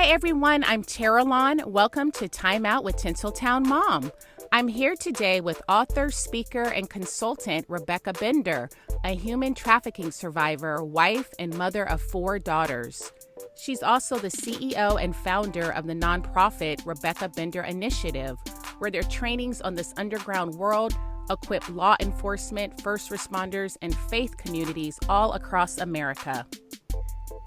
Hi, everyone. I'm Terralon. Welcome to Time Out with Tinseltown Mom. I'm here today with author, speaker, and consultant Rebecca Bender, a human trafficking survivor, wife, and mother of 4 daughters. She's also the CEO and founder of the nonprofit Rebecca Bender Initiative, where their trainings on this underground world equip law enforcement, first responders, and faith communities all across America.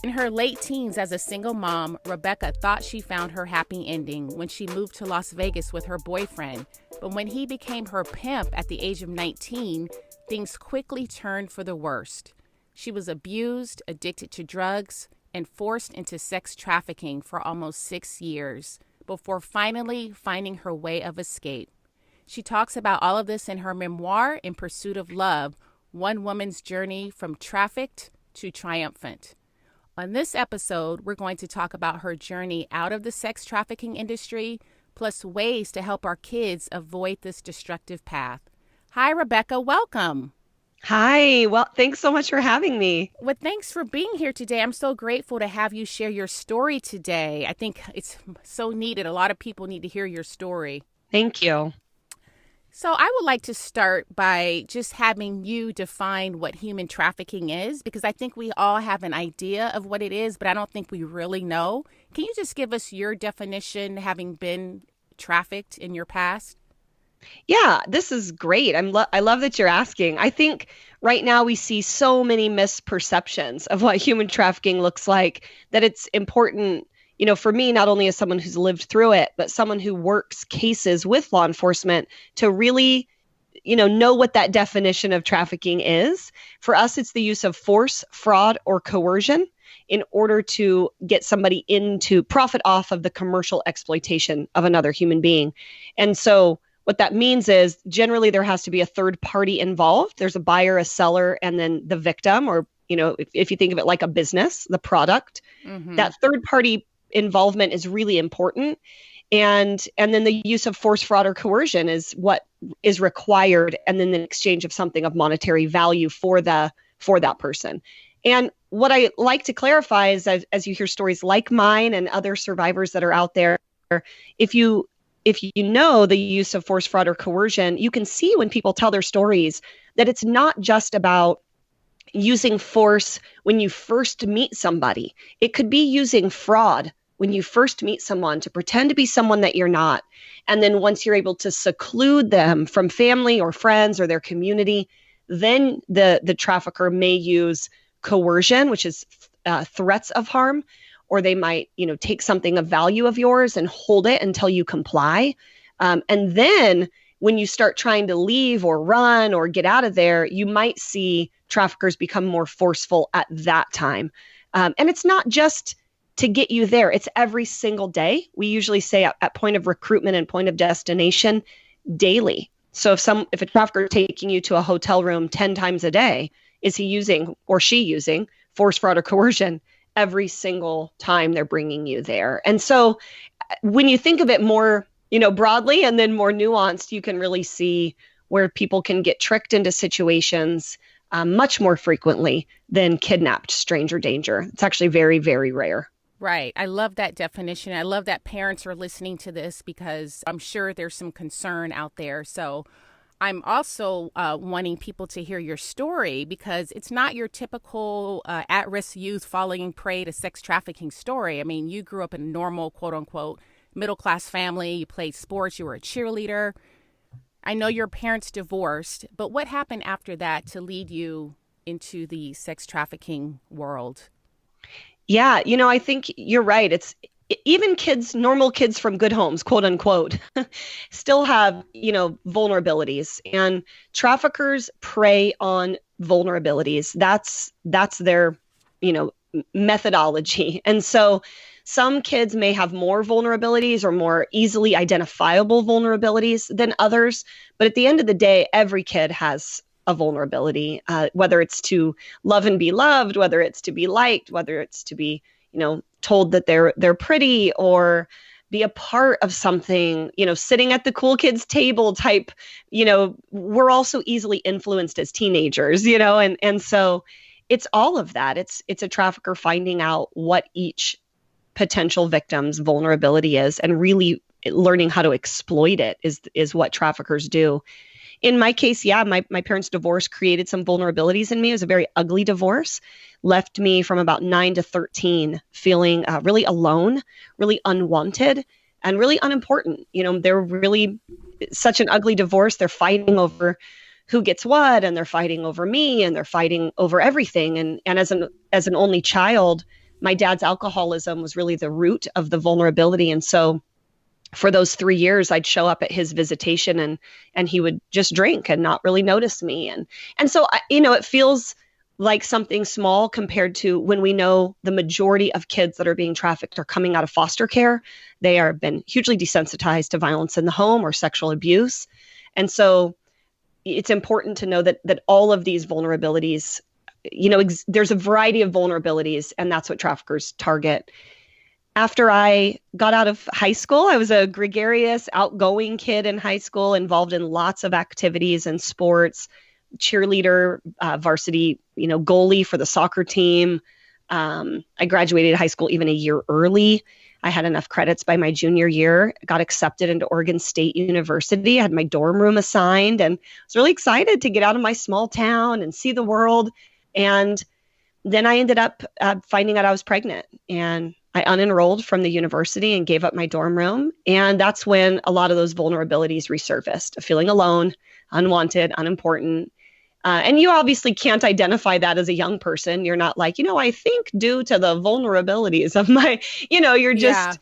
In her late teens as a single mom, Rebecca thought she found her happy ending when she moved to Las Vegas with her boyfriend. But when he became her pimp at the age of 19, things quickly turned for the worst. She was abused, addicted to drugs, and forced into sex trafficking for almost 6 years before finally finding her way of escape. She talks about all of this in her memoir, In Pursuit of Love, One Woman's Journey from Trafficked to Triumphant. On this episode, we're going to talk about her journey out of the sex trafficking industry, plus ways to help our kids avoid this destructive path. Hi, Rebecca. Welcome. Hi. Well, thanks so much for having me. Well, thanks for being here today. I'm so grateful to have you share your story today. I think it's so needed. A lot of people need to hear your story. Thank you. So I would like to start by just having you define what human trafficking is, because I think we all have an idea of what it is, but I don't think we really know. Can you just give us your definition, having been trafficked in your past? Yeah, this is great. I love that you're asking. I think right now we see so many misperceptions of what human trafficking looks like that it's important, for me, not only as someone who's lived through it, but someone who works cases with law enforcement to really, know what that definition of trafficking is. For us, it's the use of force, fraud, or coercion in order to get somebody into profit off of the commercial exploitation of another human being. And so what that means is generally there has to be a third party involved. There's a buyer, a seller, and then the victim, or, if you think of it like a business, the product, that third party involvement is really important. And then the use of force, fraud, or coercion is what is required. And then the exchange of something of monetary value for that person. And what I like to clarify is as you hear stories like mine and other survivors that are out there, if you know the use of force, fraud, or coercion, you can see when people tell their stories that it's not just about using force when you first meet somebody. It could be using fraud when you first meet someone to pretend to be someone that you're not. And then once you're able to seclude them from family or friends or their community, then the trafficker may use coercion, which is threats of harm, or they might, take something of value of yours and hold it until you comply. And then when you start trying to leave or run or get out of there, you might see traffickers become more forceful at that time. And it's not just to get you there. It's every single day. We usually say at point of recruitment and point of destination daily. So if a trafficker is taking you to a hotel room 10 times a day, is he using or she using force, fraud, or coercion every single time they're bringing you there? And so when you think of it more, broadly and then more nuanced, you can really see where people can get tricked into situations much more frequently than kidnapped stranger danger. It's actually very, very rare. Right. I love that definition. I love that parents are listening to this because I'm sure there's some concern out there. So I'm also wanting people to hear your story because it's not your typical at-risk youth falling prey to sex trafficking story. I mean, you grew up in a normal, quote unquote, middle-class family. You played sports. You were a cheerleader. I know your parents divorced, but what happened after that to lead you into the sex trafficking world? Yeah, I think you're right. It's even normal kids from good homes, quote unquote, still have, vulnerabilities, and traffickers prey on vulnerabilities. That's their, methodology. And so some kids may have more vulnerabilities or more easily identifiable vulnerabilities than others. But at the end of the day, every kid has a vulnerability, whether it's to love and be loved, whether it's to be liked, whether it's to be, told that they're pretty or be a part of something, sitting at the cool kids table type, we're also easily influenced as teenagers, and so it's all of that. It's a trafficker finding out what each potential victims' vulnerability is, and really learning how to exploit it is what traffickers do. In my case, yeah, my parents' divorce created some vulnerabilities in me. It was a very ugly divorce, left me from about 9 to 13 feeling really alone, really unwanted, and really unimportant. They're really such an ugly divorce. They're fighting over who gets what, and they're fighting over me, and they're fighting over everything. And as an only child, my dad's alcoholism was really the root of the vulnerability. And so for those 3 years, I'd show up at his visitation and he would just drink and not really notice me. And so, it feels like something small compared to when we know the majority of kids that are being trafficked are coming out of foster care. They are been hugely desensitized to violence in the home or sexual abuse. And so it's important to know that all of these vulnerabilities, there's a variety of vulnerabilities, and that's what traffickers target. After I got out of high school, I was a gregarious, outgoing kid in high school, involved in lots of activities and sports, cheerleader, varsity, goalie for the soccer team. I graduated high school even a year early. I had enough credits by my junior year, got accepted into Oregon State University. I had my dorm room assigned and was really excited to get out of my small town and see the world. And then I ended up finding out I was pregnant, and I unenrolled from the university and gave up my dorm room. And that's when a lot of those vulnerabilities resurfaced, feeling alone, unwanted, unimportant. And you obviously can't identify that as a young person. You're not like, I think due to the vulnerabilities of my, you're just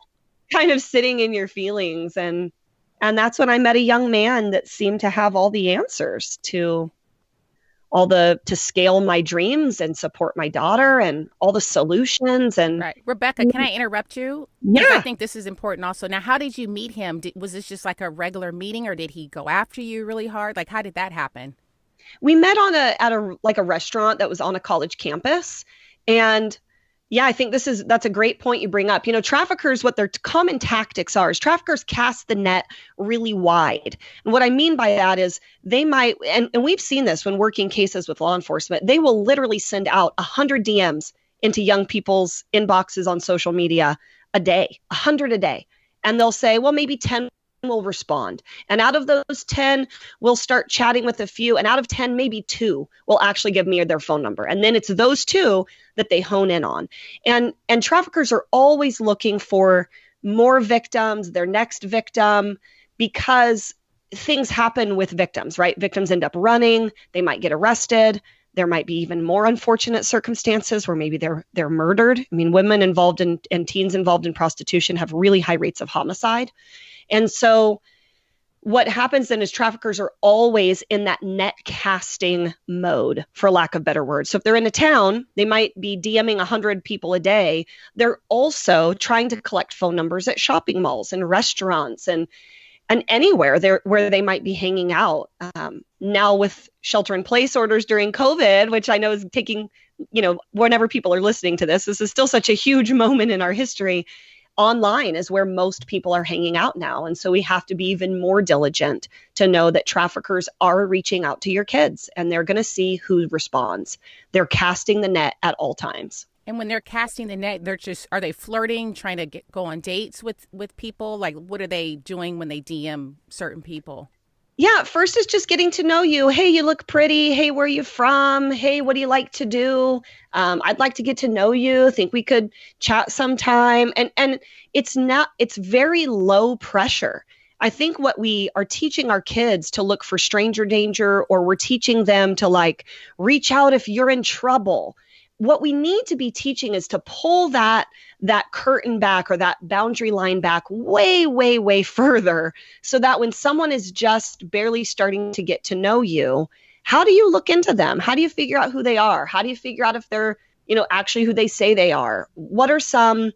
kind of sitting in your feelings. And that's when I met a young man that seemed to have all the answers to scale my dreams and support my daughter and all the solutions. And right. Rebecca, can I interrupt you? Yeah. I think this is important also. Now, how did you meet him? Was this just like a regular meeting, or did he go after you really hard? Like, how did that happen? We met at a restaurant that was on a college campus. And yeah, I think that's a great point you bring up. Traffickers, what their common tactics are is traffickers cast the net really wide. And what I mean by that is they might, and we've seen this when working cases with law enforcement, they will literally send out 100 DMs into young people's inboxes on social media a day, 100 a day. And they'll say, well, maybe 10 will respond. And out of those 10, we'll start chatting with a few. And out of 10, maybe 2 will actually give me their phone number. And then it's those 2 that they hone in on. And traffickers are always looking for more victims, their next victim, because things happen with victims, right? Victims end up running, they might get arrested. There might be even more unfortunate circumstances where maybe they're murdered. I mean, women involved in and teens involved in prostitution have really high rates of homicide. And so what happens then is traffickers are always in that net casting mode, for lack of better words. So if they're in a town, they might be DMing 100 people a day. They're also trying to collect phone numbers at shopping malls and restaurants and anywhere where they might be hanging out. Now with shelter in place orders during COVID, which I know is taking, whenever people are listening to this is still such a huge moment in our history. Online is where most people are hanging out now. And so we have to be even more diligent to know that traffickers are reaching out to your kids, and they're going to see who responds. They're casting the net at all times. And when they're casting the net, are they flirting, trying to go on dates with people? Like, what are they doing when they DM certain people? Yeah, first is just getting to know you. Hey, you look pretty. Hey, where are you from? Hey, what do you like to do? I'd like to get to know you. Think we could chat sometime. And it's very low pressure. I think what we are teaching our kids to look for stranger danger, or we're teaching them to reach out if you're in trouble. What we need to be teaching is to pull that curtain back, or that boundary line back way, way, way further, so that when someone is just barely starting to get to know you, how do you look into them? How do you figure out who they are? How do you figure out if they're, actually who they say they are? What are some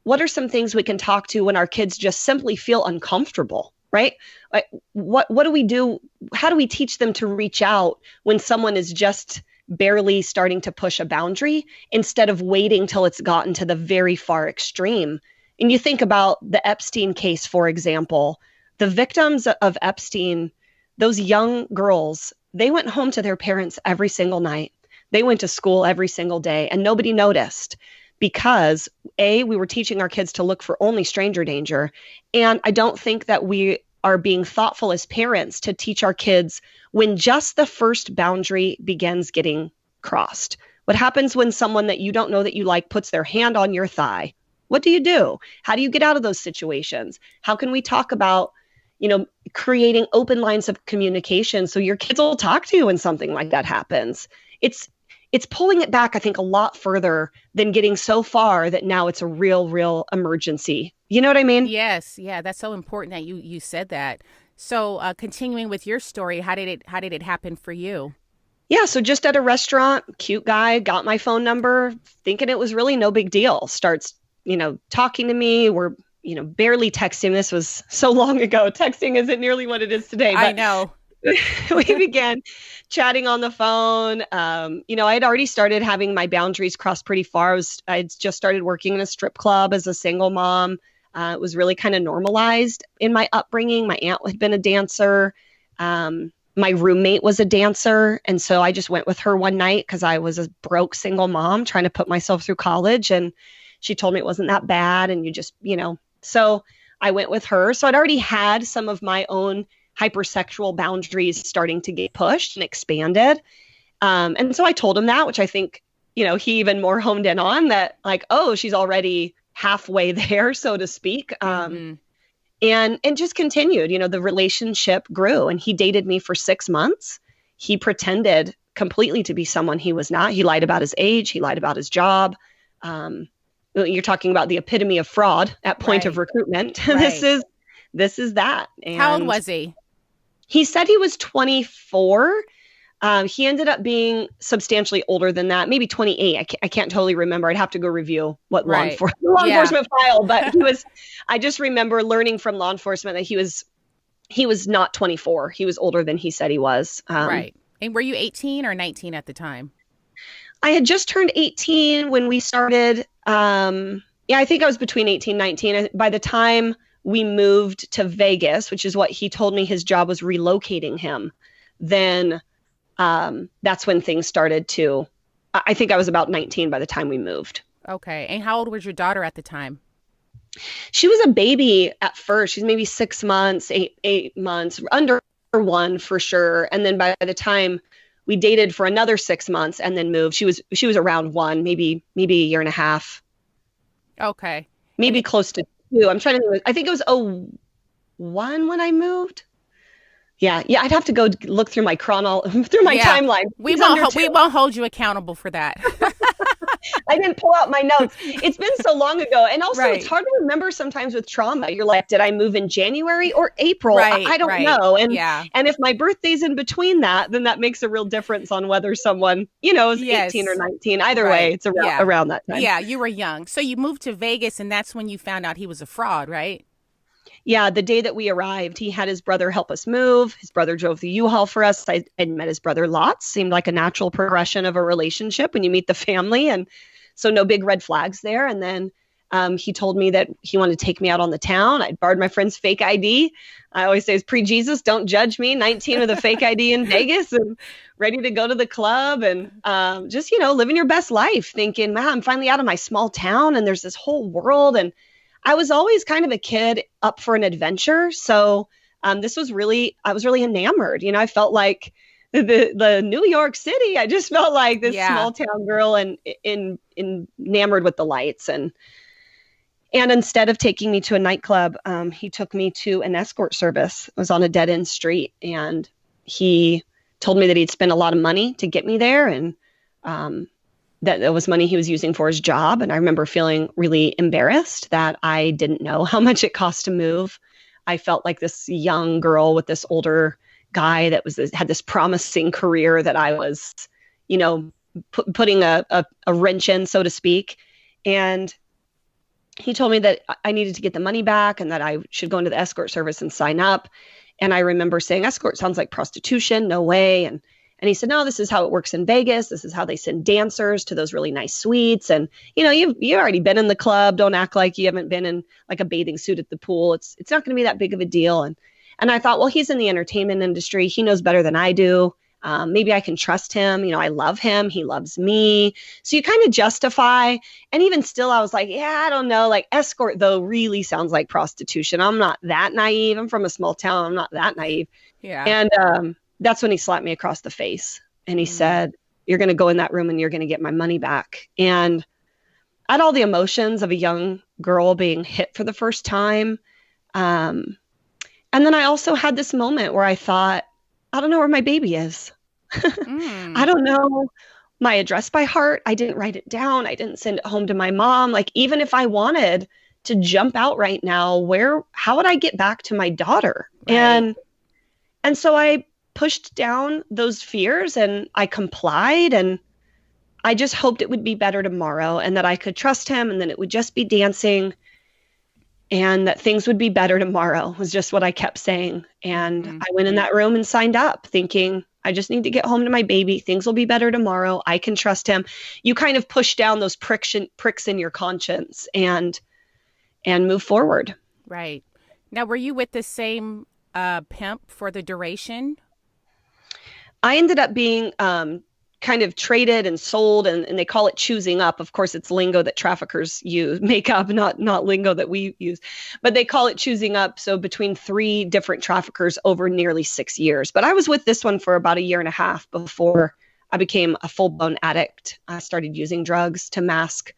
things we can talk to when our kids just simply feel uncomfortable, right? Like, what do we do? How do we teach them to reach out when someone is just barely starting to push a boundary, instead of waiting till it's gotten to the very far extreme? And you think about the Epstein case, for example, the victims of Epstein, those young girls, they went home to their parents every single night. They went to school every single day, and nobody noticed. because we were teaching our kids to look for only stranger danger. And I don't think that we are being thoughtful as parents to teach our kids when just the first boundary begins getting crossed. What happens when someone that you don't know that you like puts their hand on your thigh? What do you do? How do you get out of those situations? How can we talk about, creating open lines of communication so your kids will talk to you when something like that happens? It's pulling it back, I think, a lot further than getting so far that now it's a real emergency. You know what I mean? Yes. Yeah. That's so important that you said that. So continuing with your story, how did it happen for you? Yeah. So just at a restaurant, cute guy got my phone number, thinking it was really no big deal. Starts, talking to me. We're, barely texting. This was so long ago. Texting isn't nearly what it is today. But I know. we began chatting on the phone. I had already started having my boundaries crossed pretty far. I'd just started working in a strip club as a single mom. It was really kind of normalized in my upbringing. My aunt had been a dancer. My roommate was a dancer. And so I just went with her one night because I was a broke single mom trying to put myself through college. And she told me it wasn't that bad. And you just, so I went with her. So I'd already had some of my own hypersexual boundaries starting to get pushed and expanded. And so I told him that, which I think, he even more honed in on that, like, oh, she's already halfway there, so to speak. And just continued, the relationship grew, and he dated me for 6 months. He pretended completely to be someone he was not. He lied about his age. He lied about his job. You're talking about the epitome of fraud at point of recruitment. Right. This is that. And how old was he? He said he was 24. He ended up being substantially older than that, maybe 28. I can't totally remember. I'd have to go review what law enforcement file, but I just remember learning from law enforcement that he was not 24. He was older than he said he was. Right. And were you 18 or 19 at the time? I had just turned 18 when we started. I think I was between 18 and 19. By the time we moved to Vegas, which is what he told me his job was, relocating him, then that's when things started to, I think I was about 19 by the time we moved. Okay. And how old was your daughter at the time? She was a baby at first. She's maybe 6 months, eight months, under 1 for sure. And then by the time we dated for another 6 months and then moved, she was around 1, maybe a year and a half. Okay. Maybe close to 2. I'm trying to think. I think it was 01 when I moved. Yeah. I'd have to go look through my timeline. We won't hold you accountable for that. I didn't pull out my notes. It's been so long ago. And also It's hard to remember sometimes with trauma. You're like, did I move in January or April? I don't know. And if my birthday's in between that, then that makes a real difference on whether someone, is 18 or 19. Either way, it's around that time. Yeah, you were young. So you moved to Vegas, and that's when you found out he was a fraud, right? Yeah, the day that we arrived, he had his brother help us move. His brother drove the U-Haul for us. I met his brother lots. Seemed like a natural progression of a relationship when you meet the family. And so no big red flags there. And then he told me that he wanted to take me out on the town. I'd borrowed my friend's fake ID. I always say it's pre-Jesus. Don't judge me. 19 with a fake ID in Vegas and ready to go to the club and just, living your best life, thinking, man, I'm finally out of my small town and there's this whole world. And I was always kind of a kid up for an adventure. So I was really enamored. I felt like the New York City. I just felt like this small town girl and enamored with the lights. And instead of taking me to a nightclub, he took me to an escort service. It was on a dead end street. And he told me that he'd spent a lot of money to get me there. And that was money he was using for his job. And I remember feeling really embarrassed that I didn't know how much it cost to move. I felt like this young girl with this older guy that had this promising career that I was, putting a wrench in, so to speak. And he told me that I needed to get the money back and that I should go into the escort service and sign up. And I remember saying, escort sounds like prostitution. No way. And he said, no, this is how it works in Vegas. This is how they send dancers to those really nice suites. And, you've already been in the club. Don't act like you haven't been in like a bathing suit at the pool. It's not going to be that big of a deal. And I thought, well, he's in the entertainment industry. He knows better than I do. Maybe I can trust him. I love him. He loves me. So you kind of justify. And even still, I was like, yeah, I don't know. Like escort, though, really sounds like prostitution. I'm not that naive. I'm from a small town. I'm not that naive. Yeah. And that's when he slapped me across the face. And he said, you're going to go in that room and you're going to get my money back. And I had all the emotions of a young girl being hit for the first time. And then I also had this moment where I thought, I don't know where my baby is. I don't know my address by heart. I didn't write it down. I didn't send it home to my mom. Like, even if I wanted to jump out right now, how would I get back to my daughter? Right. And so I pushed down those fears and I complied, and I just hoped it would be better tomorrow and that I could trust him and then it would just be dancing and that things would be better tomorrow was just what I kept saying. And I went in that room and signed up thinking, I just need to get home to my baby. Things will be better tomorrow. I can trust him. You kind of push down those pricks in your conscience and move forward. Right. Now, were you with the same pimp for the duration? I ended up being kind of traded and sold, and they call it choosing up. Of course, it's lingo that traffickers make up, not lingo that we use, but they call it choosing up. So between 3 different traffickers over nearly 6 years. But I was with this one for about a year and a half before I became a full-blown addict. I started using drugs to mask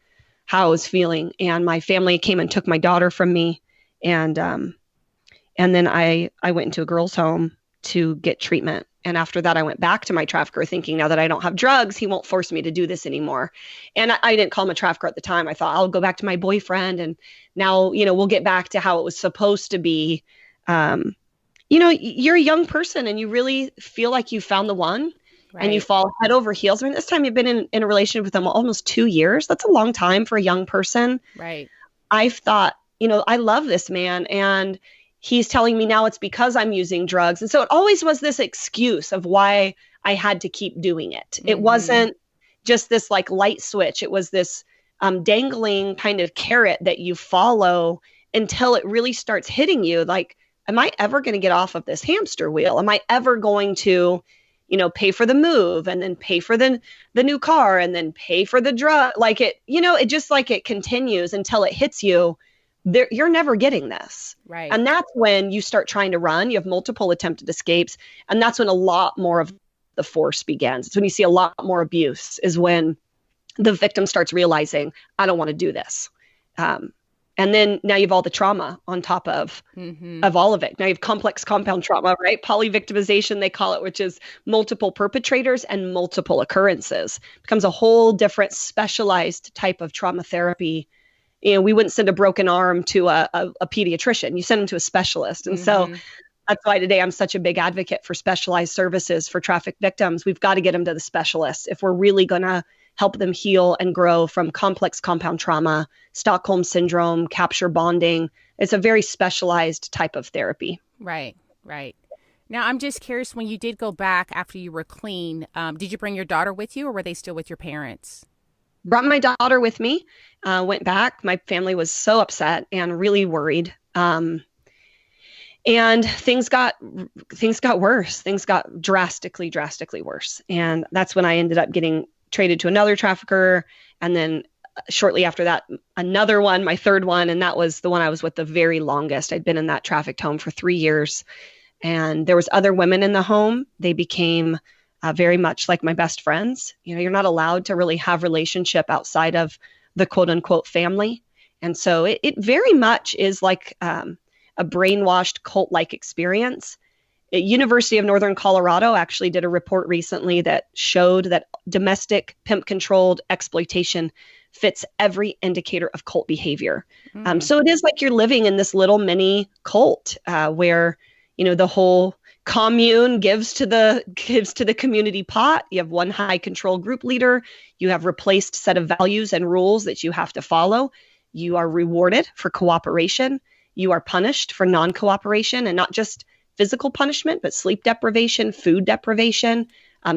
how I was feeling, and my family came and took my daughter from me, and then I went into a girls' home to get treatment. And after that, I went back to my trafficker thinking, now that I don't have drugs, he won't force me to do this anymore. And I didn't call him a trafficker at the time. I thought I'll go back to my boyfriend and now, we'll get back to how it was supposed to be. You're a young person and you really feel like you found the one. Right. And you fall head over heels. I mean, this time you've been in a relationship with them almost 2 years. That's a long time for a young person. Right. I've thought, I love this man, and he's telling me now it's because I'm using drugs. And so it always was this excuse of why I had to keep doing it. It wasn't just this like light switch. It was this dangling kind of carrot that you follow until it really starts hitting you. Like, am I ever going to get off of this hamster wheel? Am I ever going to, pay for the move and then pay for the new car and then pay for the drug? Like it just like it continues until it hits you. You're never getting this. Right. And that's when you start trying to run. You have multiple attempted escapes. And that's when a lot more of the force begins. It's when you see a lot more abuse is when the victim starts realizing, I don't want to do this. And then now you have all the trauma on top of all of it. Now you have complex compound trauma, right? Polyvictimization, they call it, which is multiple perpetrators and multiple occurrences. It becomes a whole different specialized type of trauma therapy. We wouldn't send a broken arm to a pediatrician. You send them to a specialist. And so that's why today I'm such a big advocate for specialized services for trafficked victims. We've got to get them to the specialist if we're really going to help them heal and grow from complex compound trauma, Stockholm syndrome, capture bonding. It's a very specialized type of therapy. Right, right. Now, I'm just curious, when you did go back after you were clean, did you bring your daughter with you or were they still with your parents? Brought my daughter with me, went back. My family was so upset and really worried. And things got worse. Things got drastically worse. And that's when I ended up getting traded to another trafficker. And then shortly after that, another one, my third one. And that was the one I was with the very longest. I'd been in that trafficked home for 3 years. And there was other women in the home. They became very much like my best friends. You're not allowed to really have relationship outside of the quote unquote family. And so it very much is like a brainwashed cult-like experience. University of Northern Colorado actually did a report recently that showed that domestic pimp-controlled exploitation fits every indicator of cult behavior. So it is like you're living in this little mini cult where, the whole commune gives to the community pot. You have one high control group leader. You have replaced set of values and rules that you have to follow. You are rewarded for cooperation. You are punished for non-cooperation, and not just physical punishment, but sleep deprivation, food deprivation,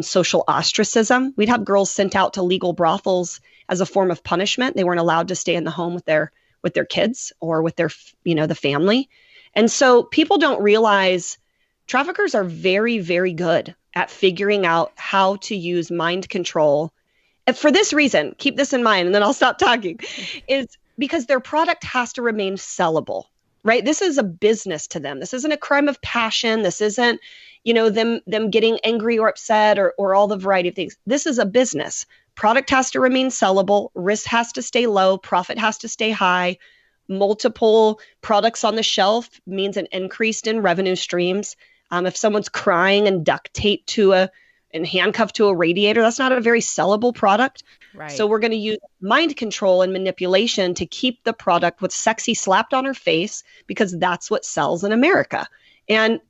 social ostracism. We'd have girls sent out to legal brothels as a form of punishment. They weren't allowed to stay in the home with their kids or with their, the family. And so people don't realize traffickers are very, very good at figuring out how to use mind control. And for this reason, keep this in mind, and then I'll stop talking, is because their product has to remain sellable, right? This is a business to them. This isn't a crime of passion. This isn't, them getting angry or upset or all the variety of things. This is a business. Product has to remain sellable. Risk has to stay low. Profit has to stay high. Multiple products on the shelf means an increase in revenue streams. If someone's crying and duct taped and handcuffed to a radiator, that's not a very sellable product. Right. So we're going to use mind control and manipulation to keep the product with sexy slapped on her face, because that's what sells in America. And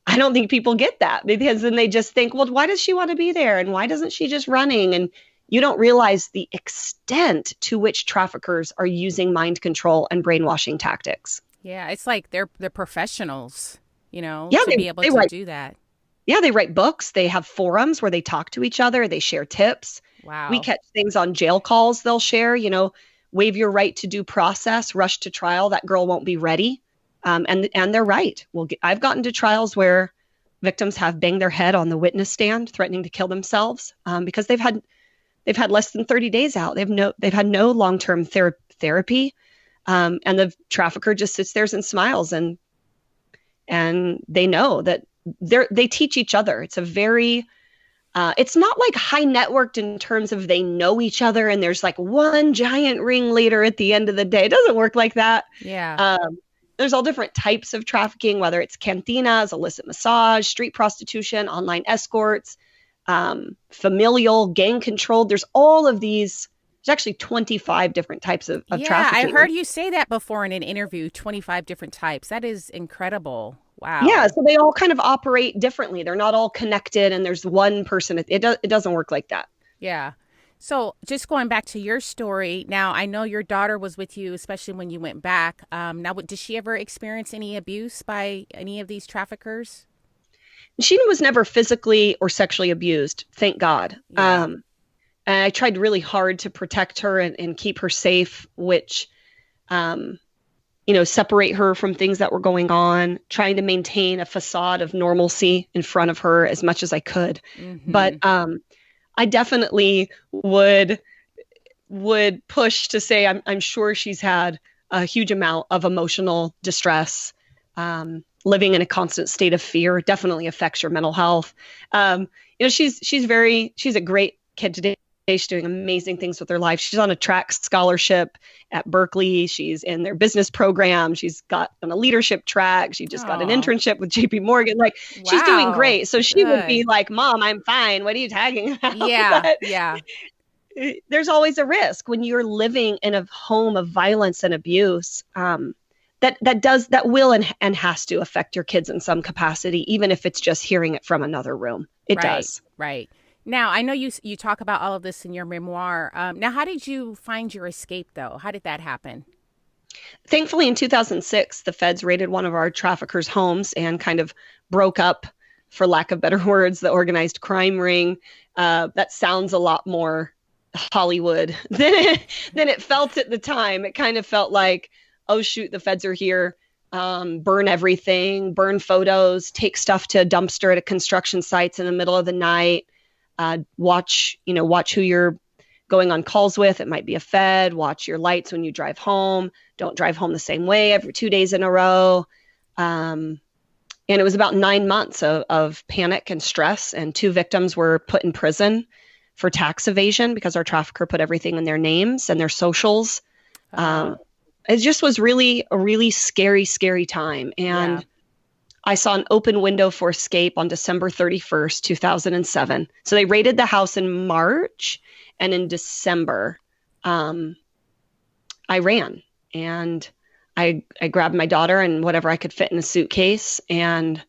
I don't think people get that, because then they just think, well, why does she want to be there? And why doesn't she just running? And you don't realize the extent to which traffickers are using mind control and brainwashing tactics. Yeah, it's like they're professionals, Yeah, to be able to do that. Yeah, they write books. They have forums where they talk to each other. They share tips. Wow. We catch things on jail calls they'll share, waive your right to due process, rush to trial. That girl won't be ready. And they're right. I've gotten to trials where victims have banged their head on the witness stand, threatening to kill themselves, because they've had less than 30 days out. They've had no long-term therapy. And the trafficker just sits there and smiles, and they know that they teach each other. It's a very, it's not like high networked in terms of they know each other and there's like one giant ringleader at the end of the day. It doesn't work like that. Yeah. There's all different types of trafficking, whether it's cantinas, illicit massage, street prostitution, online escorts, familial, gang controlled. There's all of these. There's actually 25 different types of trafficking. I heard you say that before in an interview, 25 different types. That is incredible. Wow. Yeah, so they all kind of operate differently. They're not all connected and there's one person. It doesn't work like that. Yeah. So just going back to your story, now I know your daughter was with you, especially when you went back. Now, did she ever experience any abuse by any of these traffickers? She was never physically or sexually abused, thank God. Yeah. And I tried really hard to protect her and keep her safe, which, separate her from things that were going on, trying to maintain a facade of normalcy in front of her as much as I could. Mm-hmm. But I definitely would push to say I'm sure she's had a huge amount of emotional distress. Living in a constant state of fear definitely affects your mental health. She's a great kid today. She's doing amazing things with her life. She's on a track scholarship at Berkeley. She's in their business program. She's got on a leadership track. She just got an internship with JP Morgan. Like, wow. She's doing great. So she would be like, Mom, I'm fine. What are you talking about? Yeah. Yeah. There's always a risk when you're living in a home of violence and abuse. That will and has to affect your kids in some capacity, even if it's just hearing it from another room. It does. Right. Now, I know you talk about all of this in your memoir. Now, how did you find your escape, though? How did that happen? Thankfully, in 2006, the feds raided one of our traffickers' homes and kind of broke up, for lack of better words, the organized crime ring. That sounds a lot more Hollywood than it felt at the time. It kind of felt like, oh, shoot, the feds are here. Burn everything, burn photos, take stuff to a dumpster at a construction sites in the middle of the night. Watch who you're going on calls with. It might be a Fed. Watch your lights when you drive home. Don't drive home the same way every 2 days in a row. And it was about 9 months of panic and stress. And 2 victims were put in prison for tax evasion because our trafficker put everything in their names and their socials. It just was really a really scary, scary time. And I saw an open window for escape on December 31st, 2007. So they raided the house in March, and in December, I ran and I grabbed my daughter and whatever I could fit in a suitcase. And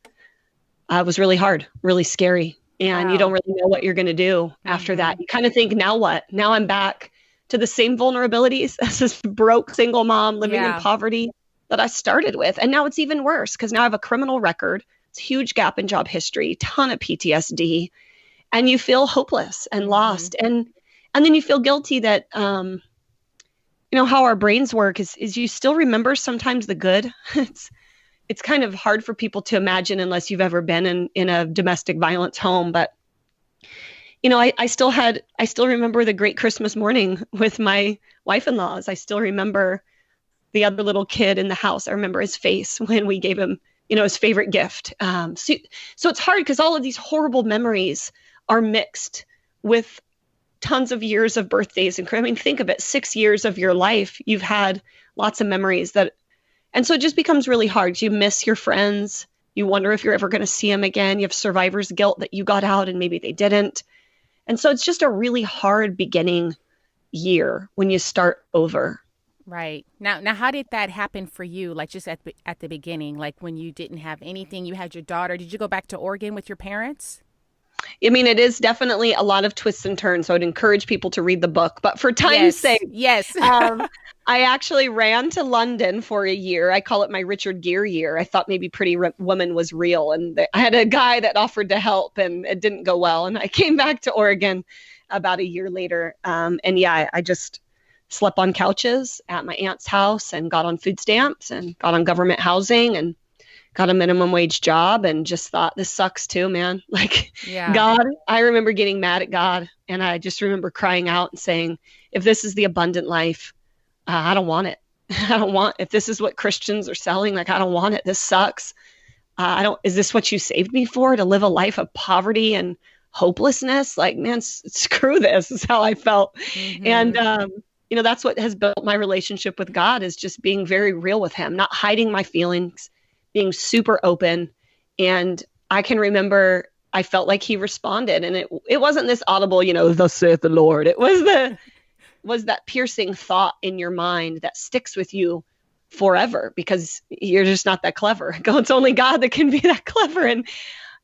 it was really hard, really scary. And you don't really know what you're going to do after that. You kind of think, now what? Now I'm back to the same vulnerabilities as this broke single mom living in poverty that I started with. And now it's even worse because now I have a criminal record. It's a huge gap in job history, ton of PTSD, and you feel hopeless and lost. And then you feel guilty that, how our brains work is you still remember sometimes the good. it's kind of hard for people to imagine unless you've ever been in a domestic violence home. But I still remember the great Christmas morning with my wife-in-laws. I still remember the other little kid in the house. I remember his face when we gave him, his favorite gift. So it's hard because all of these horrible memories are mixed with tons of years of birthdays. And I mean, think of it, 6 years of your life, you've had lots of memories and so it just becomes really hard. You miss your friends. You wonder if you're ever going to see them again. You have survivor's guilt that you got out and maybe they didn't. And so it's just a really hard beginning year when you start over. Right. Now, how did that happen for you? Like just at the beginning, like when you didn't have anything, you had your daughter. Did you go back to Oregon with your parents? I mean, it is definitely a lot of twists and turns. So I'd encourage people to read the book. But for time's sake, yes. I actually ran to London for a year. I call it my Richard Gere year. I thought maybe Pretty Woman was real. And I had a guy that offered to help and it didn't go well. And I came back to Oregon about a year later. I just slept on couches at my aunt's house and got on food stamps and got on government housing and got a minimum wage job and just thought, this sucks too, man. Like, yeah. God, I remember getting mad at God. And I just remember crying out and saying, if this is the abundant life, I don't want it. If this is what Christians are selling, like, I don't want it. This sucks. Is this what you saved me for? To live a life of poverty and hopelessness? Like, man, screw this is how I felt. Mm-hmm. And, that's what has built my relationship with God, is just being very real with him, not hiding my feelings, being super open. And I can remember I felt like he responded, and it wasn't this audible, thus saith the Lord. It was that piercing thought in your mind that sticks with you forever because you're just not that clever. It's only God that can be that clever. And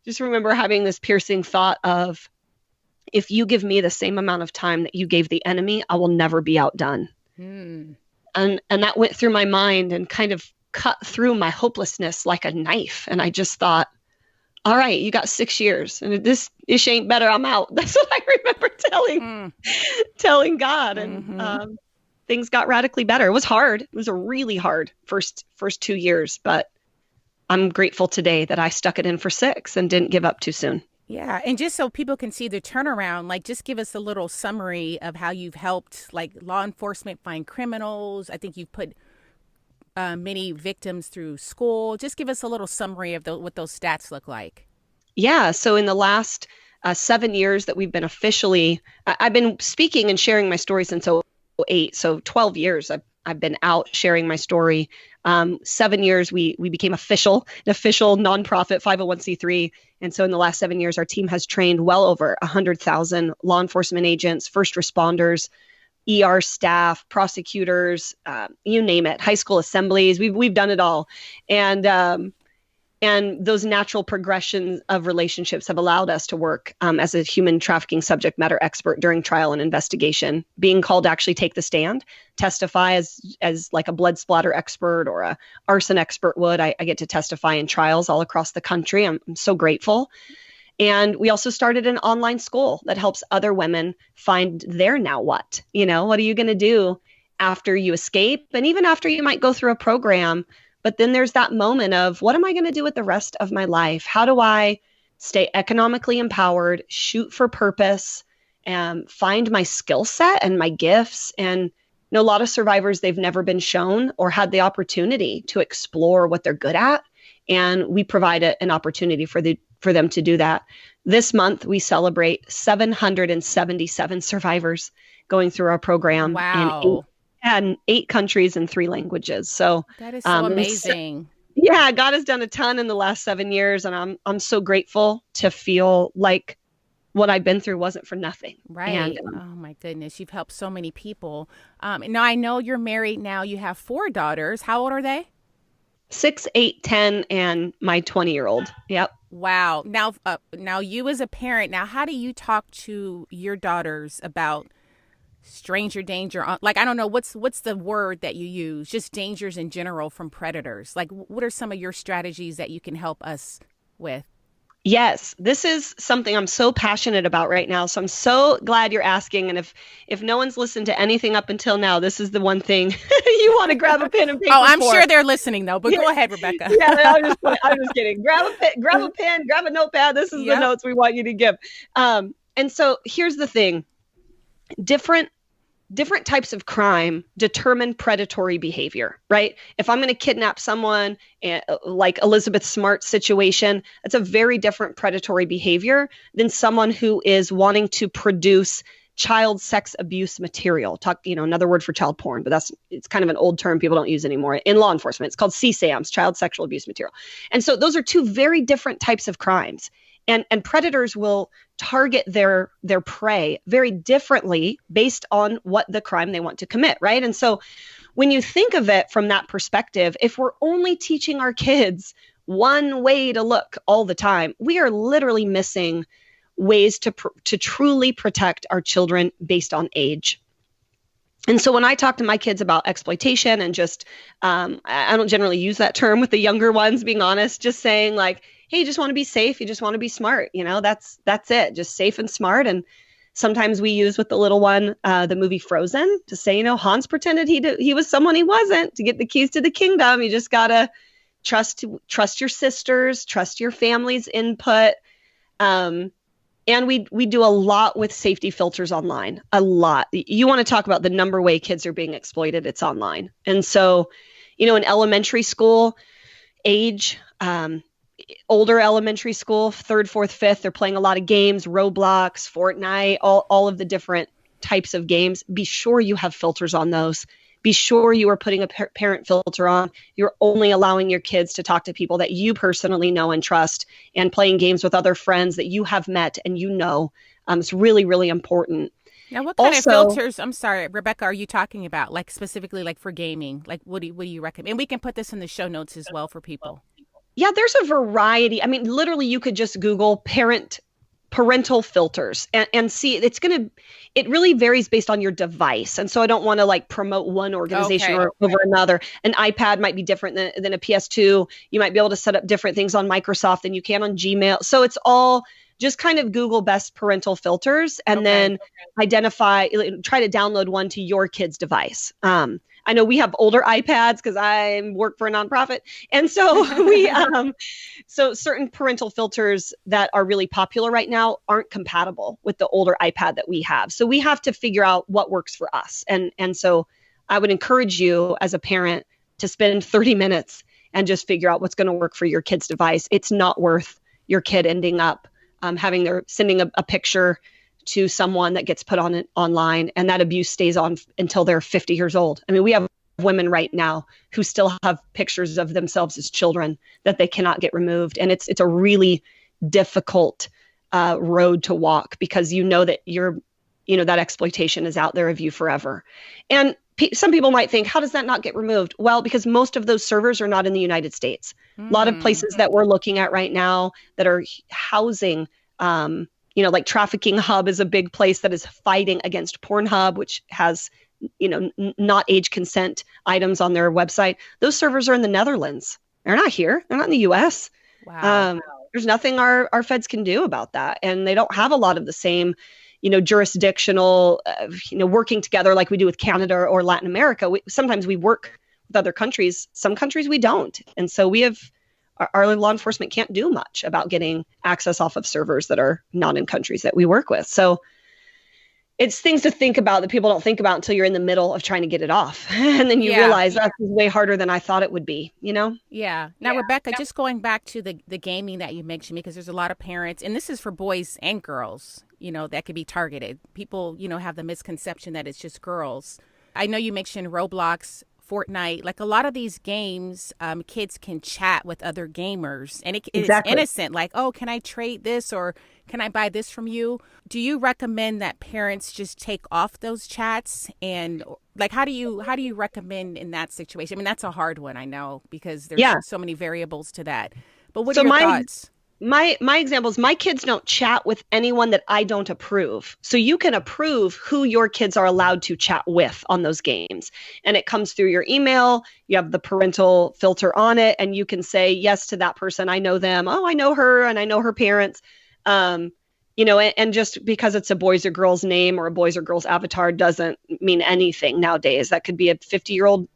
just remember having this piercing thought of, if you give me the same amount of time that you gave the enemy, I will never be outdone. And that went through my mind and kind of cut through my hopelessness like a knife. And I just thought, all right, you got 6 years and this ain't better. I'm out. That's what I remember telling God. And things got radically better. It was hard. It was a really hard first 2 years, but I'm grateful today that I stuck it in for 6 and didn't give up too soon. Yeah. And just so people can see the turnaround, like just give us a little summary of how you've helped like law enforcement find criminals. I think you've put many victims through school. Just give us a little summary of what those stats look like. Yeah. So in the last 7 years that we've been officially, I've been speaking and sharing my story since 2008. So 12 years I've been out sharing my story. 7 years we became an official nonprofit 501c3. And so in the last 7 years, our team has trained well over 100,000 law enforcement agents, first responders, ER staff, prosecutors, you name it, high school assemblies. We've done it all. And those natural progressions of relationships have allowed us to work as a human trafficking subject matter expert during trial and investigation, being called to actually take the stand, testify as like a blood splatter expert or a arson expert would. I get to testify in trials all across the country. I'm so grateful. And we also started an online school that helps other women find their now what. What are you going to do after you escape? And even after you might go through a program. But then there's that moment of, what am I going to do with the rest of my life? How do I stay economically empowered, shoot for purpose, and find my skill set and my gifts? And a lot of survivors, they've never been shown or had the opportunity to explore what they're good at. And we provide an opportunity for them to do that. This month, we celebrate 777 survivors going through our program. Wow. In 8 countries and 3 languages. So that is so amazing. Yeah, God has done a ton in the last 7 years, and I'm so grateful to feel like what I've been through wasn't for nothing. Right. And, oh my goodness, you've helped so many people. Now I know you're married now. You have 4 daughters. How old are they? 6, 8, 10, and my 20-year-old. Yep. Wow. Now you as a parent, now how do you talk to your daughters about stranger danger? Like, I don't know, what's the word that you use? Just dangers in general from predators. Like, what are some of your strategies that you can help us with? Yes, this is something I'm so passionate about right now. So I'm so glad you're asking. And if no one's listened to anything up until now, this is the one thing you want to grab a pen and Oh, paper I'm for. sure they're listening though, but Yeah, go ahead, Rebecca. yeah, I'm just kidding. Grab a pen, grab a notepad. This is the Yep. notes we want you to give. And so here's the thing. Different different types of crime determine predatory behavior, right? If I'm going to kidnap someone, like Elizabeth Smart's situation, that's a very different predatory behavior than someone who is wanting to produce child sex abuse material. Another word for child porn, but it's kind of an old term people don't use anymore in law enforcement. It's called CSAMs, child sexual abuse material. And so those are two very different types of crimes. And predators will target their prey very differently based on what the crime they want to commit, right? And so when you think of it from that perspective, if we're only teaching our kids one way to look all the time, we are literally missing ways to truly protect our children based on age. And so when I talk to my kids about exploitation and just, I don't generally use that term with the younger ones, being honest, just saying like, hey, you just want to be safe. You just want to be smart. That's it. Just safe and smart. And sometimes we use with the little one, the movie Frozen to say, Hans pretended he was someone he wasn't to get the keys to the kingdom. You just got to trust your sisters, trust your family's input. And we do a lot with safety filters online, a lot. You want to talk about the number way kids are being exploited, it's online. And so, in elementary school age, older elementary school, third, fourth, fifth, they're playing a lot of games, Roblox, Fortnite, all of the different types of games. Be sure you have filters on those. Be sure you are putting a parent filter on. You're only allowing your kids to talk to people that you personally know and trust, and playing games with other friends that you have met and it's really, really important. Now, what kind of filters, I'm sorry, Rebecca, are you talking about? Like specifically like for gaming? Like what do you recommend? And we can put this in the show notes as well for people. Yeah, there's a variety. I mean, literally you could just Google parental filters and see it really varies based on your device. And so I don't want to like promote one organization over another. An iPad might be different than a PS2. You might be able to set up different things on Microsoft than you can on Gmail. So it's all just kind of Google best parental filters and then try to download one to your kid's device. I know we have older iPads because I work for a nonprofit. And so so certain parental filters that are really popular right now aren't compatible with the older iPad that we have. So we have to figure out what works for us. And so I would encourage you as a parent to spend 30 minutes and just figure out what's going to work for your kid's device. It's not worth your kid ending up sending a picture to someone that gets put on it online, and that abuse stays on until they're 50 years old. I mean, we have women right now who still have pictures of themselves as children that they cannot get removed. And it's a really difficult road to walk because that that exploitation is out there of you forever. And some people might think, how does that not get removed? Well, because most of those servers are not in the United States. A lot of places that we're looking at right now that are housing like Trafficking Hub is a big place that is fighting against Pornhub, which has, not age consent items on their website. Those servers are in the Netherlands. They're not here. They're not in the US. Wow. There's nothing our feds can do about that. And they don't have a lot of the same, jurisdictional, working together like we do with Canada or Latin America. Sometimes we work with other countries. Some countries we don't. And so our law enforcement can't do much about getting access off of servers that are not in countries that we work with. So it's things to think about that people don't think about until you're in the middle of trying to get it off. And then you realize that's way harder than I thought it would be, Yeah. Now, Rebecca, just going back to the gaming that you mentioned, because there's a lot of parents, and this is for boys and girls, that could be targeted. People, have the misconception that it's just girls. I know you mentioned Roblox, Fortnite, like a lot of these games, kids can chat with other gamers, and it's innocent. Like, oh, can I trade this or can I buy this from you? Do you recommend that parents just take off those chats? And like, how do you recommend in that situation? I mean, that's a hard one, I know, because there's so many variables to that. But what are your thoughts? my example is my kids don't chat with anyone that I don't approve. So you can approve who your kids are allowed to chat with on those games. And it comes through your email. You have the parental filter on it, and you can say yes to that person. I know them. Oh, I know her, and I know her parents. And just because it's a boys or girls name or a boys or girls avatar doesn't mean anything nowadays. That could be a 50-year-old,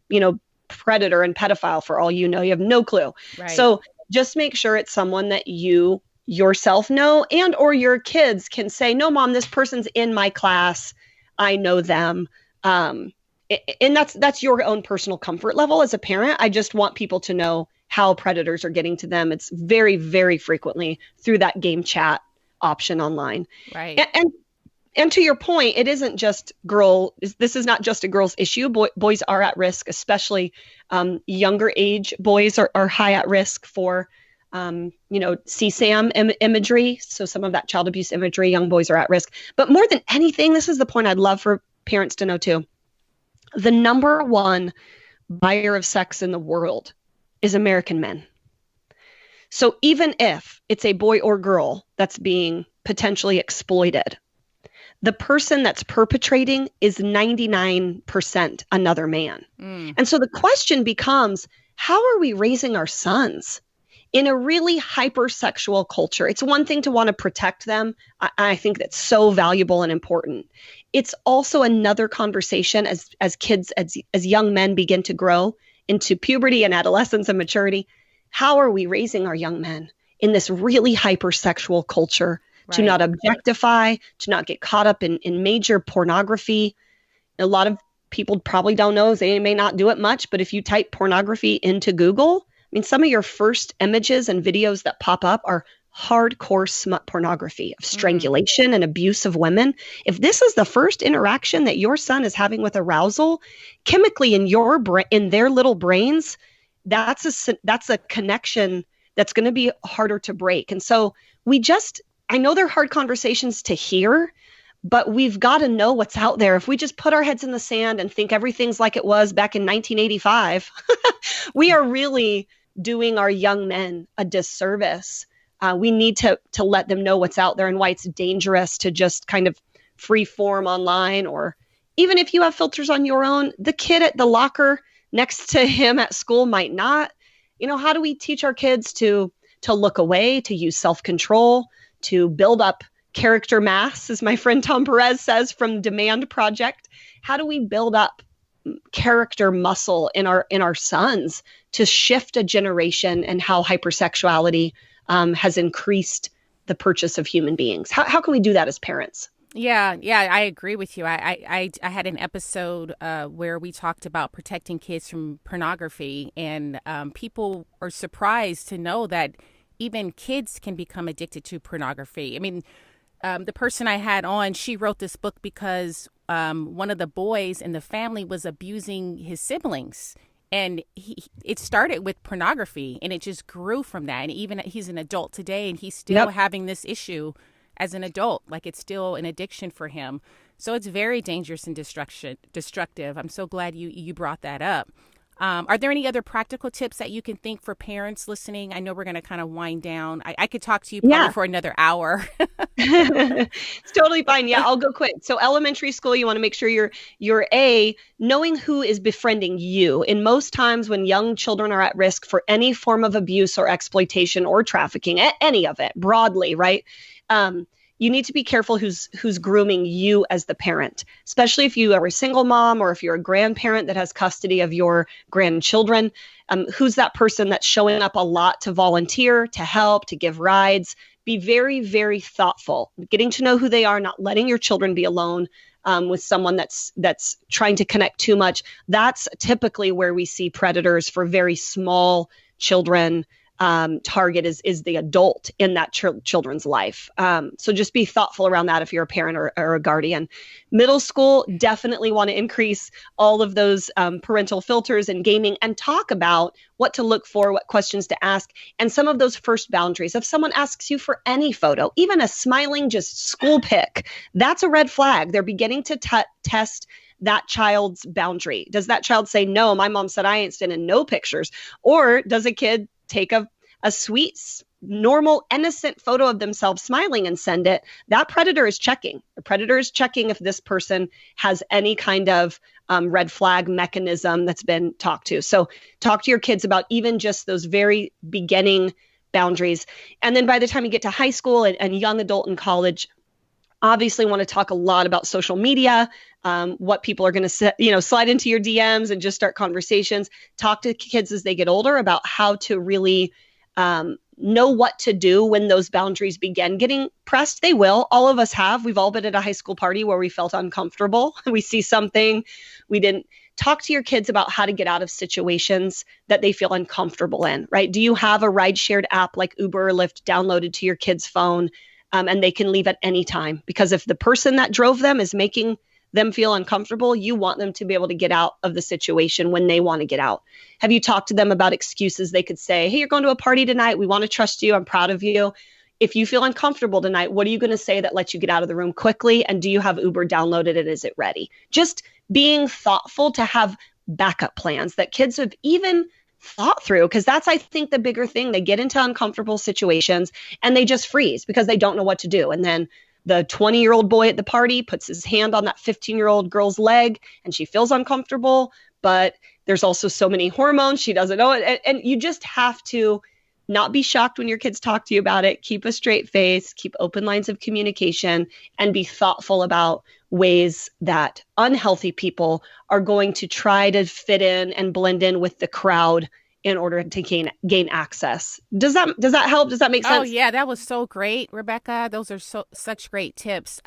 predator and pedophile for all you know. You have no clue. Right. So just make sure it's someone that you yourself know, and or your kids can say, no, mom, this person's in my class. I know them. And that's your own personal comfort level as a parent. I just want people to know how predators are getting to them. It's very, very frequently through that game chat option online. Right. And to your point, it isn't just this is not just a girl's issue. Boys are at risk, especially younger age boys are high at risk for, CSAM imagery. So some of that child abuse imagery, young boys are at risk. But more than anything, this is the point I'd love for parents to know too. The number one buyer of sex in the world is American men. So even if it's a boy or girl that's being potentially exploited, the person that's perpetrating is 99% another man. And so the question becomes, how are we raising our sons in a really hypersexual culture? It's one thing to want to protect them. I think that's so valuable and important. It's also another conversation as kids, as young men begin to grow into puberty and adolescence and maturity. How are we raising our young men in this really hypersexual culture? Right. To not objectify, to not get caught up in major pornography. A lot of people probably don't know, they may not do it much, but if you type pornography into Google, some of your first images and videos that pop up are hardcore smut pornography of strangulation and abuse of women. If this is the first interaction that your son is having with arousal, chemically in their little brains, that's a connection that's going to be harder to break. And so I know they're hard conversations to hear, but we've got to know what's out there. If we just put our heads in the sand and think everything's like it was back in 1985, we are really doing our young men a disservice. We need to let them know what's out there and why it's dangerous to just kind of free form online, or even if you have filters on your own, the kid at the locker next to him at school might not. How do we teach our kids to look away, to use self-control, to build up character mass, as my friend Tom Perez says from Demand Project? How do we build up character muscle in our sons to shift a generation and how hypersexuality has increased the purchase of human beings? How can we do that as parents? Yeah, I agree with you. I had an episode where we talked about protecting kids from pornography, and people are surprised to know that even kids can become addicted to pornography. The person I had on, she wrote this book because one of the boys in the family was abusing his siblings. And it started with pornography, and it just grew from that. And even he's an adult today, and he's still having this issue as an adult. Like, it's still an addiction for him. So it's very dangerous and destructive. I'm so glad you brought that up. Are there any other practical tips that you can think for parents listening? I know we're going to kind of wind down. I could talk to you probably for another hour. It's totally fine. Yeah, I'll go quick. So elementary school, you want to make sure you're knowing who is befriending you. In most times when young children are at risk for any form of abuse or exploitation or trafficking, any of it broadly, right? You need to be careful who's grooming you as the parent, especially if you are a single mom or if you're a grandparent that has custody of your grandchildren. Who's that person that's showing up a lot to volunteer, to help, to give rides? Be very, very thoughtful, getting to know who they are, not letting your children be alone with someone that's trying to connect too much. That's typically where we see predators for very small children. Target is the adult in that children's life. So just be thoughtful around that if you're a parent or a guardian. Middle school, definitely want to increase all of those parental filters and gaming, and talk about what to look for, what questions to ask, and some of those first boundaries. If someone asks you for any photo, even a smiling just school pic, that's a red flag. They're beginning to test that child's boundary. Does that child say, no, my mom said I ain't sending no pictures? Or does a kid take a sweet normal, innocent photo of themselves smiling and send it, that predator is checking. The predator is checking if this person has any kind of red flag mechanism that's been talked to. So talk to your kids about even just those very beginning boundaries. And then by the time you get to high school and young adult and college, obviously want to talk a lot about social media, what people are going to slide into your DMs and just start conversations. Talk to kids as they get older about how to really know what to do when those boundaries begin getting pressed. They will. All of us have. We've all been at a high school party where we felt uncomfortable. We see something we didn't. Talk to your kids about how to get out of situations that they feel uncomfortable in, right? Do you have a ride shared app like Uber or Lyft downloaded to your kid's phone, and they can leave at any time? Because if the person that drove them is making them feel uncomfortable, you want them to be able to get out of the situation when they want to get out. Have you talked to them about excuses they could say? Hey, you're going to a party tonight. We want to trust you. I'm proud of you. If you feel uncomfortable tonight, what are you going to say that lets you get out of the room quickly? And do you have Uber downloaded and is it ready? Just being thoughtful to have backup plans that kids have even thought through, because that's, I think, the bigger thing. They get into uncomfortable situations and they just freeze because they don't know what to do. And then the 20-year-old boy at the party puts his hand on that 15-year-old girl's leg and she feels uncomfortable, but there's also so many hormones she doesn't know it. And you just have to not be shocked when your kids talk to you about it. Keep a straight face, keep open lines of communication, and be thoughtful about ways that unhealthy people are going to try to fit in and blend in with the crowd in order to gain access. Does that help? Does that make sense? Oh yeah, that was so great, Rebecca. Those are such great tips.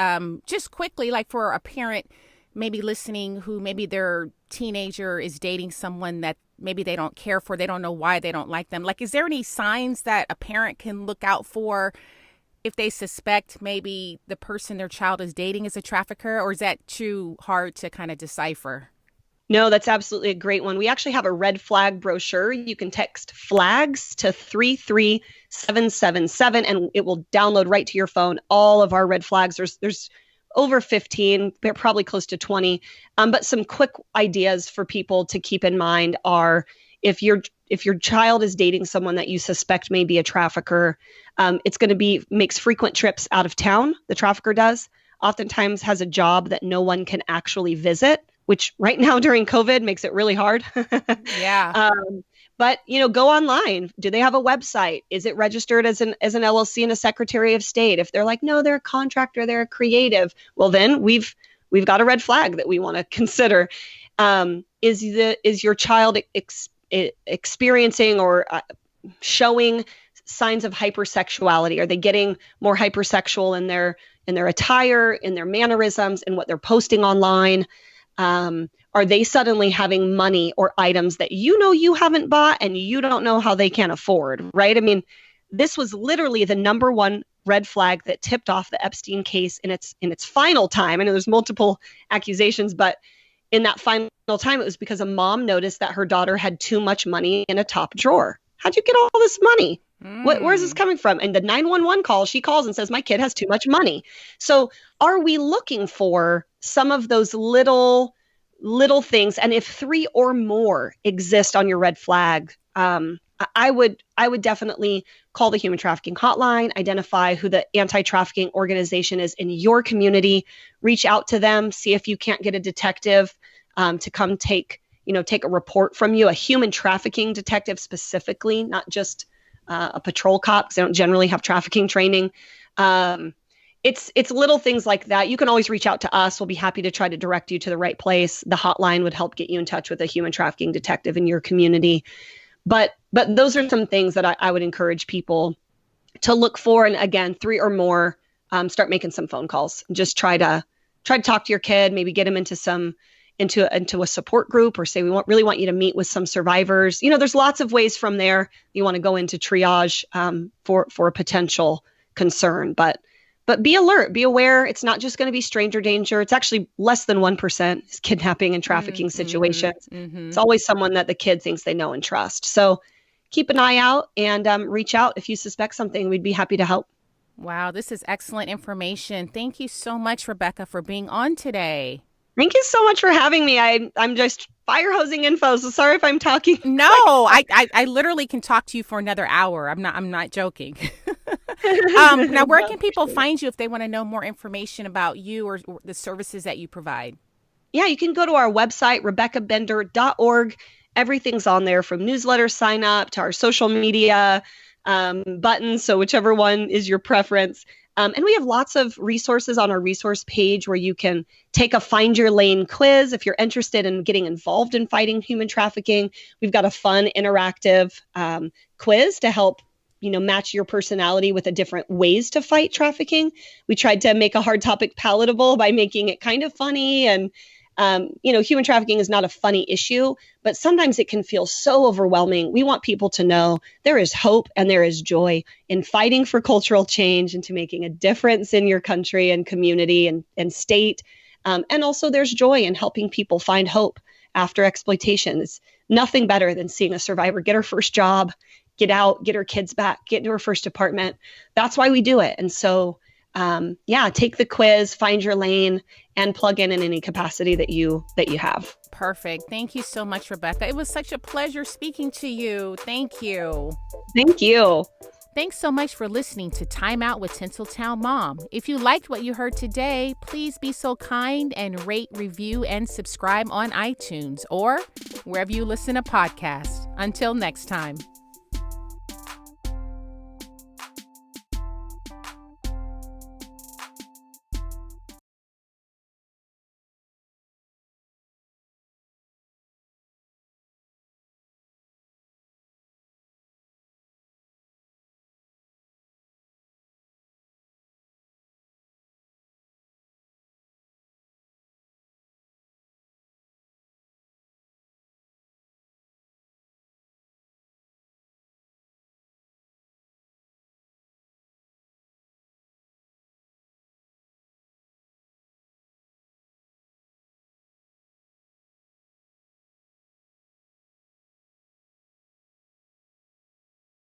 Just quickly, like for a parent maybe listening who maybe their teenager is dating someone that maybe they don't care for, they don't know why they don't like them. Like, is there any signs that a parent can look out for if they suspect maybe the person their child is dating is a trafficker, or is that too hard to kind of decipher? No, that's absolutely a great one. We actually have a red flag brochure. You can text flags to 33777 and it will download right to your phone all of our red flags. There's over 15, they're probably close to 20. But some quick ideas for people to keep in mind are if your child is dating someone that you suspect may be a trafficker, it's going to makes frequent trips out of town. The trafficker does. Oftentimes has a job that no one can actually visit, which right now during COVID makes it really hard. Yeah. But, go online. Do they have a website? Is it registered as an LLC and a Secretary of State? If they're like, no, they're a contractor, they're a creative, well, then we've got a red flag that we want to consider. Is your child experiencing or showing signs of hypersexuality? Are they getting more hypersexual in their attire, in their mannerisms, in what they're posting online? Are they suddenly having money or items that you haven't bought and you don't know how they can afford, right? I mean, this was literally the number one red flag that tipped off the Epstein case in its final time. I know there's multiple accusations, but in that final time, it was because a mom noticed that her daughter had too much money in a top drawer. How'd you get all this money? Where's this coming from? And the 911 call, she calls and says, my kid has too much money. So are we looking for some of those little things? And if 3 or more exist on your red flag, I would definitely call the human trafficking hotline, identify who the anti-trafficking organization is in your community, reach out to them, see if you can't get a detective to come take a report from you, a human trafficking detective specifically, not just a patrol cop, because they don't generally have trafficking training. It's little things like that. You can always reach out to us. We'll be happy to try to direct you to the right place. The hotline would help get you in touch with a human trafficking detective in your community. But those are some things that I would encourage people to look for. And again, 3 or more, start making some phone calls. Just try to talk to your kid, maybe get them into a support group, or say, we really want you to meet with some survivors. There's lots of ways from there you want to go into triage for a potential concern. But be alert, be aware. It's not just going to be stranger danger. It's actually less than 1% is kidnapping and trafficking situations. Mm-hmm. It's always someone that the kid thinks they know and trust. So keep an eye out and reach out if you suspect something. We'd be happy to help. Wow, this is excellent information. Thank you so much, Rebecca, for being on today. Thank you so much for having me. I'm just fire hosing info, so sorry if I'm talking. No, I literally can talk to you for another hour. I'm not joking. Now, where can people find you if they want to know more information about you or the services that you provide? Yeah, you can go to our website, RebeccaBender.org. Everything's on there, from newsletter sign up to our social media buttons. So whichever one is your preference. And we have lots of resources on our resource page where you can take a Find Your Lane quiz if you're interested in getting involved in fighting human trafficking. We've got a fun interactive quiz to help match your personality with the different ways to fight trafficking. We tried to make a hard topic palatable by making it kind of funny. And human trafficking is not a funny issue, but sometimes it can feel so overwhelming. We want people to know there is hope and there is joy in fighting for cultural change and to making a difference in your country and community and state. And also there's joy in helping people find hope after exploitation. It's nothing better than seeing a survivor get her first job, get out, get her kids back, get into her first apartment. That's why we do it. And so take the quiz, find your lane, and plug in any capacity that you have. Perfect. Thank you so much, Rebecca. It was such a pleasure speaking to you. Thank you. Thank you. Thanks so much for listening to Time Out with Tinseltown Mom. If you liked what you heard today, please be so kind and rate, review, and subscribe on iTunes or wherever you listen to podcasts. Until next time.